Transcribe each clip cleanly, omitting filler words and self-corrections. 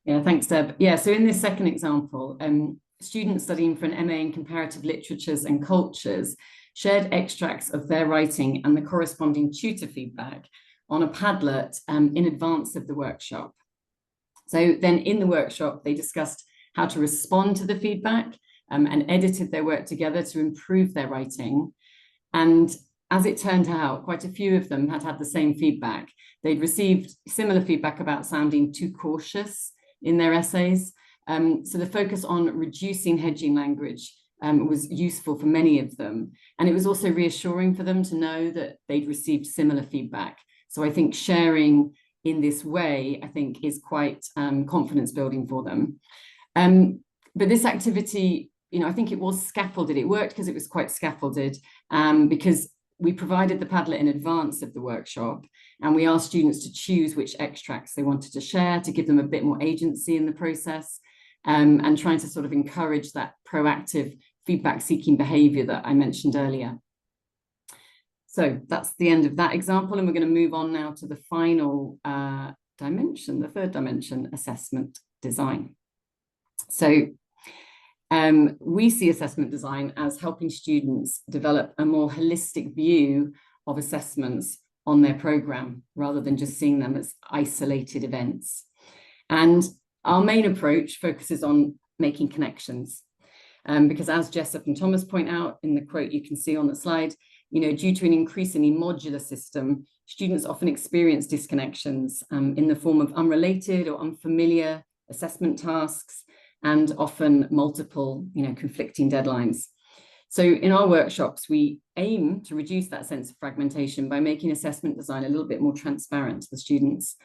Yeah, thanks, Deb. Yeah, so in this second example, students studying for an MA in Comparative Literatures and Cultures shared extracts of their writing and the corresponding tutor feedback on a Padlet in advance of the workshop. So then in the workshop, they discussed how to respond to the feedback and edited their work together to improve their writing. And as it turned out, quite a few of them had the same feedback. They'd received similar feedback about sounding too cautious in their essays. So the focus on reducing hedging language was useful for many of them. And it was also reassuring for them to know that they'd received similar feedback. So I think sharing in this way, I think, is quite confidence building for them. But this activity, I think it was scaffolded. It worked because it was quite scaffolded, because we provided the Padlet in advance of the workshop, and we asked students to choose which extracts they wanted to share to give them a bit more agency in the process, and trying to sort of encourage that proactive feedback-seeking behaviour that I mentioned earlier. So that's the end of that example, and we're going to move on now to the final dimension, the third dimension, assessment design. So we see assessment design as helping students develop a more holistic view of assessments on their programme, rather than just seeing them as isolated events. And our main approach focuses on making connections, because as Jessup and Thomas point out in the quote you can see on the slide, due to an increasingly modular system, students often experience disconnections in the form of unrelated or unfamiliar assessment tasks, and often multiple, conflicting deadlines. So in our workshops, we aim to reduce that sense of fragmentation by making assessment design a little bit more transparent to the students.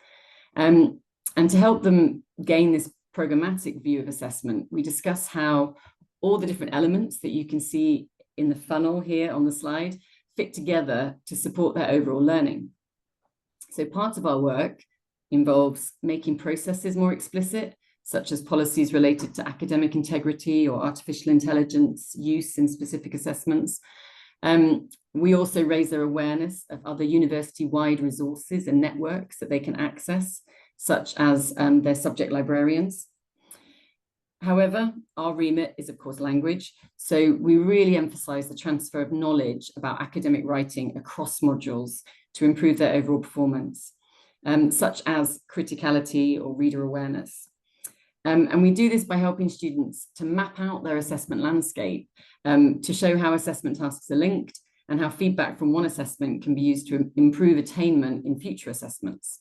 And to help them gain this programmatic view of assessment, we discuss how all the different elements that you can see in the funnel here on the slide fit together to support their overall learning. So part of our work involves making processes more explicit, such as policies related to academic integrity or artificial intelligence use in specific assessments. We also raise their awareness of other university-wide resources and networks that they can access, such as their subject librarians. However, our remit is, of course, language. So we really emphasize the transfer of knowledge about academic writing across modules to improve their overall performance, such as criticality or reader awareness. And we do this by helping students to map out their assessment landscape, to show how assessment tasks are linked and how feedback from one assessment can be used to improve attainment in future assessments.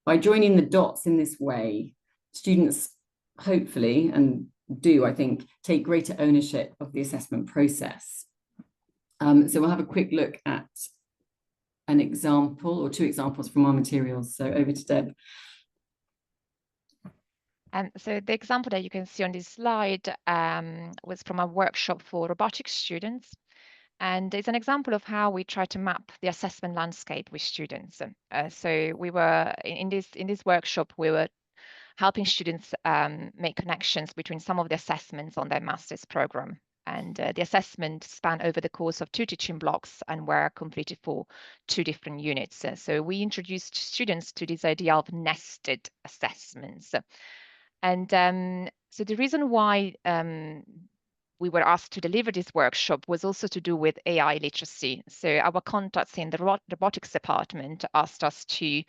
By joining the dots in this way, students hopefully, and do, I think, take greater ownership of the assessment process. So we'll have a quick look at an example or two examples from our materials. So over to Deb. So the example that you can see on this slide was from a workshop for robotics students. And it's an example of how we try to map the assessment landscape with students. So we were, in this workshop, we were helping students make connections between some of the assessments on their master's program. And the assessment span over the course of 2 teaching blocks and were completed for 2 different units. So we introduced students to this idea of nested assessments. And so the reason why we were asked to deliver this workshop was also to do with AI literacy. So our contacts in the robotics department asked us to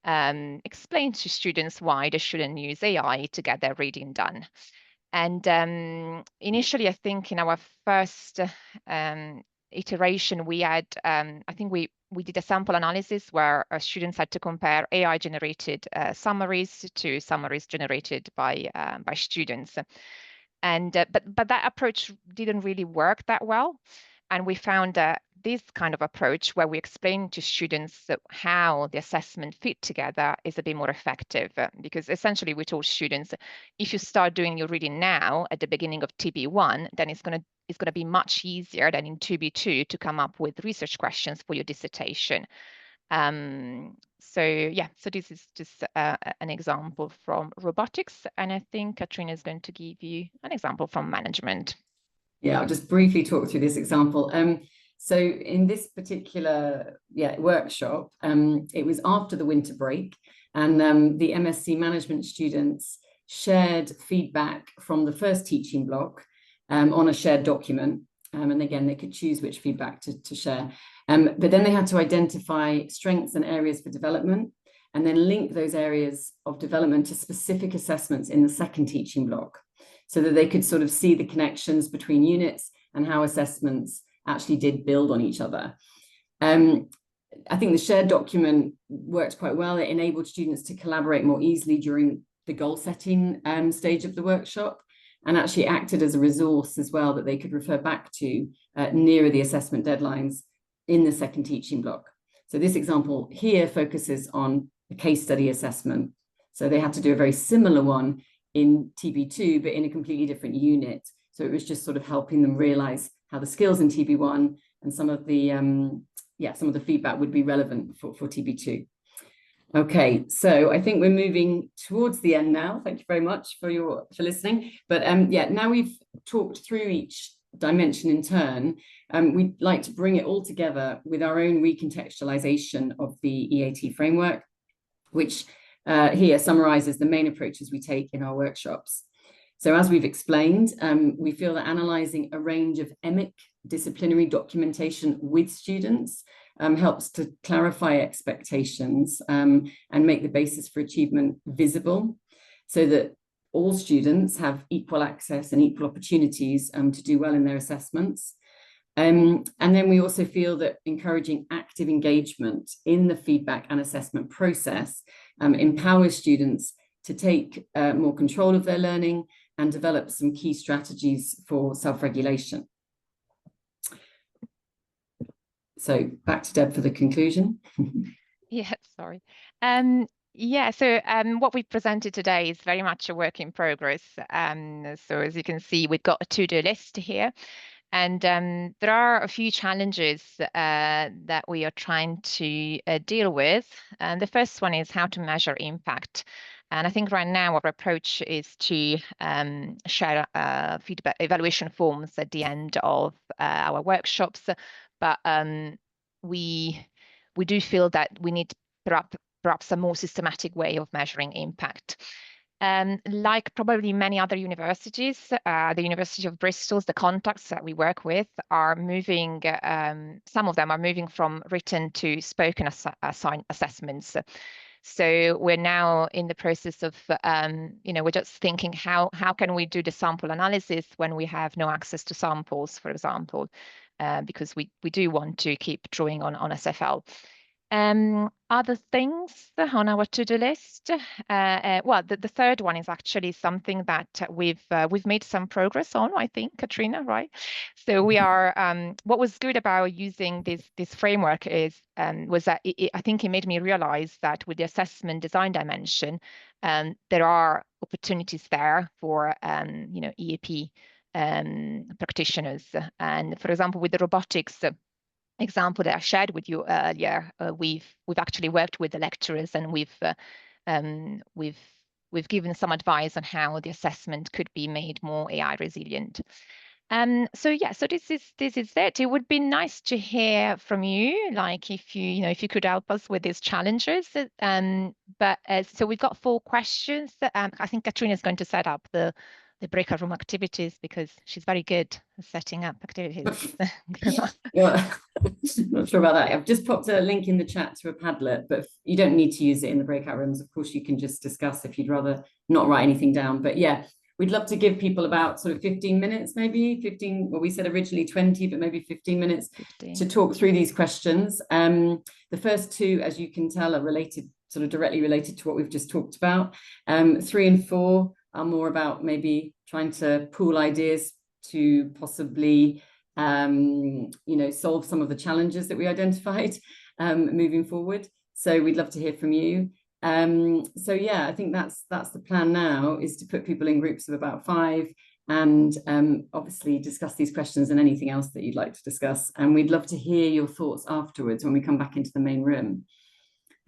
explain to students why they shouldn't use AI to get their reading done. And initially, I think in our first iteration, we had, I think we did a sample analysis where our students had to compare AI-generated summaries to summaries generated by students. And but that approach didn't really work that well. And we found that this kind of approach, where we explain to students how the assessment fit together, is a bit more effective, because essentially we told students, if you start doing your reading now at the beginning of TB1, then it's going to be much easier than in TB2 to come up with research questions for your dissertation. So yeah, so this is just an example from robotics, and I think Katrina is going to give you an example from management. Yeah, I'll just briefly talk through this example. So in this particular workshop, it was after the winter break, And the MSc management students shared feedback from the first teaching block on a shared document. And again, they could choose which feedback to share. But then they had to identify strengths and areas for development, and then link those areas of development to specific assessments in the second teaching block, so that they could sort of see the connections between units and how assessments actually did build on each other. I think the shared document worked quite well. It enabled students to collaborate more easily during the goal setting stage of the workshop, and actually acted as a resource as well that they could refer back to nearer the assessment deadlines in the second teaching block. So this example here focuses on a case study assessment. So they had to do a very similar one in TB2, but in a completely different unit. So it was just sort of helping them realize how the skills in TB1 and some of the feedback would be relevant for TB2. Okay, so I think we're moving towards the end now. Thank you very much for listening. But now we've talked through each dimension in turn. We'd like to bring it all together with our own recontextualization of the EAT framework, which here summarizes the main approaches we take in our workshops. So as we've explained, we feel that analyzing a range of EMIC disciplinary documentation with students helps to clarify expectations and make the basis for achievement visible, so that all students have equal access and equal opportunities to do well in their assessments. And then we also feel that encouraging active engagement in the feedback and assessment process empowers students to take more control of their learning and develop some key strategies for self-regulation. So back to Deb for the conclusion. Yeah, sorry. So what we presented today is very much a work in progress. So as you can see, we've got a to-do list here. And there are a few challenges that we are trying to deal with. And the first one is how to measure impact. And I think right now our approach is to share feedback evaluation forms at the end of our workshops. But we do feel that we need perhaps a more systematic way of measuring impact. Like probably many other universities, the University of Bristol's, the contacts that we work with are moving, some of them are moving from written to spoken assessments. So we're now in the process of, we're just thinking how can we do the sample analysis when we have no access to samples, for example, because we do want to keep drawing on SFL. Other things on our to-do list. Well, the third one is actually something that we've made some progress on, I think, Katrina, right? So we are. What was good about using this framework was that I think it made me realize that with the assessment design dimension, there are opportunities there for EAP practitioners. And for example, with the robotics example that I shared with you earlier, we've actually worked with the lecturers, and we've given some advice on how the assessment could be made more AI resilient. So this is it. It would be nice to hear from you, like if you could help us with these challenges. So we've got 4 questions. I think Katrina is going to set up the breakout room activities because she's very good at setting up activities. Well, not sure about that. I've just popped a link in the chat to a Padlet, but you don't need to use it in the breakout rooms. Of course, you can just discuss if you'd rather not write anything down. But yeah, we'd love to give people about sort of 15 minutes, maybe 15, well, we said originally 20, but maybe 15 minutes 15. to talk through these questions. The first 2, as you can tell, are related, sort of directly related to what we've just talked about. 3 and 4 are more about maybe trying to pool ideas to possibly solve some of the challenges that we identified moving forward. So we'd love to hear from you. So yeah, I think that's the plan now, is to put people in groups of about 5 and obviously discuss these questions and anything else that you'd like to discuss. And we'd love to hear your thoughts afterwards when we come back into the main room.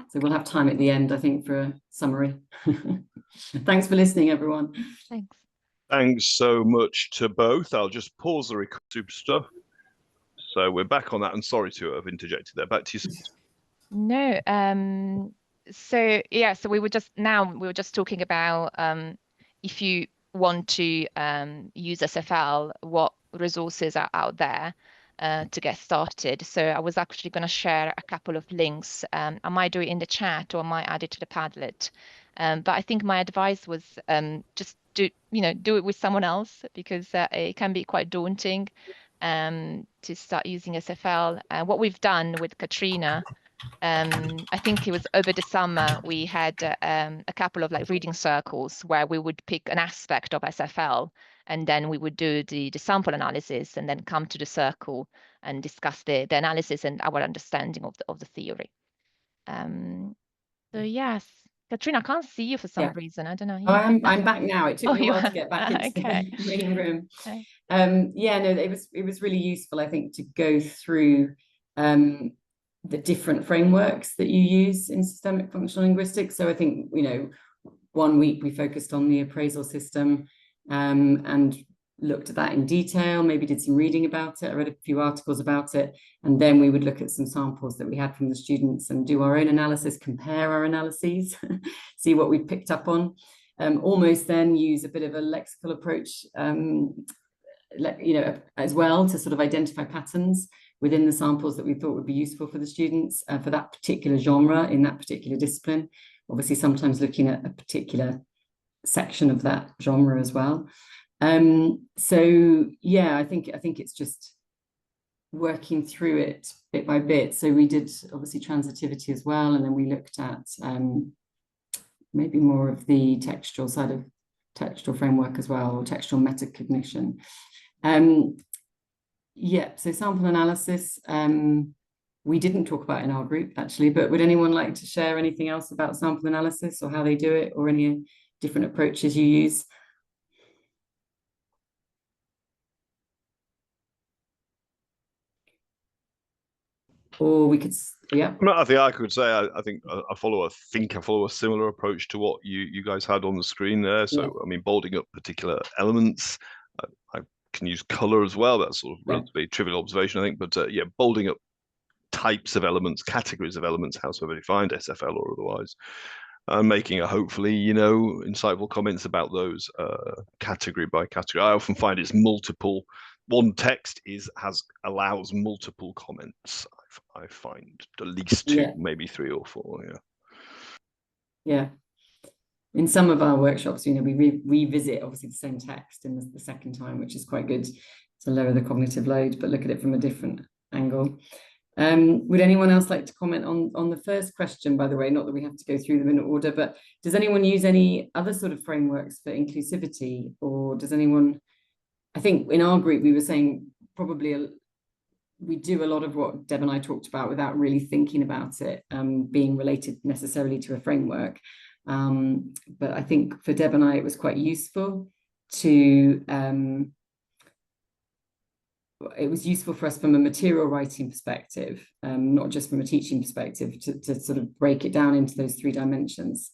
So we'll have time at the end, I think, for a summary. Thanks for listening, everyone. Thanks. Thanks so much to both. I'll just pause the record super stuff. So we're back on that, and sorry to have interjected there. Back to you. No, So yeah, so we were just talking about if you want to use SFL, what resources are out there to get started. So I was actually going to share a couple of links. I might do it in the chat or I might add it to the Padlet. But I think my advice was just do it with someone else, because it can be quite daunting to start using SFL. What we've done with Katrina, I think it was over the summer, we had a couple of like reading circles where we would pick an aspect of SFL, and then we would do the sample analysis and then come to the circle and discuss the analysis and our understanding of the theory. So yes, Katrina, I can't see you for some reason. I don't know. Oh, I'm back now. It took me a while to get back into okay. the main room. Okay. Yeah, no, it was really useful, I think, to go through the different frameworks that you use in systemic functional linguistics. So I think, you know, 1 week we focused on the appraisal system and looked at that in detail, maybe did some reading about it. I read a few articles about it, and then we would look at some samples that we had from the students and do our own analysis, compare our analyses, see what we picked up on. Almost then use a bit of a lexical approach, you know, as well, to sort of identify patterns within the samples that we thought would be useful for the students for that particular genre in that particular discipline. Obviously, sometimes looking at a particular section of that genre as well. So yeah, I think it's just working through it bit by bit. So we did obviously transitivity as well, and then we looked at maybe more of the textual side of textual framework as well, or textual metacognition. Yeah, so sample analysis, we didn't talk about in our group actually, but would anyone like to share anything else about sample analysis or how they do it, or any different approaches you use? Or we could, yeah. I think I could say I think I follow a similar approach to what you guys had on the screen there. So I mean, bolding up particular elements. I can use color as well. That's sort of relatively trivial observation, I think. But yeah, bolding up types of elements, categories of elements, howsoever defined, SFL or otherwise, and making a hopefully, you know, insightful comments about those category by category. I often find it's multiple. One text allows multiple comments. I find at least two, maybe 3 or 4. Yeah. In some of our workshops, you know, we revisit obviously the same text in the second time, which is quite good to lower the cognitive load, but look at it from a different angle. Would anyone else like to comment on the first question, by the way? Not that we have to go through them in order, but does anyone use any other sort of frameworks for inclusivity, or does anyone? I think in our group we were saying probably we do a lot of what Deb and I talked about without really thinking about it being related necessarily to a framework. But I think for Deb and I, it was quite useful to, it was useful for us from a material writing perspective, not just from a teaching perspective, to sort of break it down into those 3 dimensions.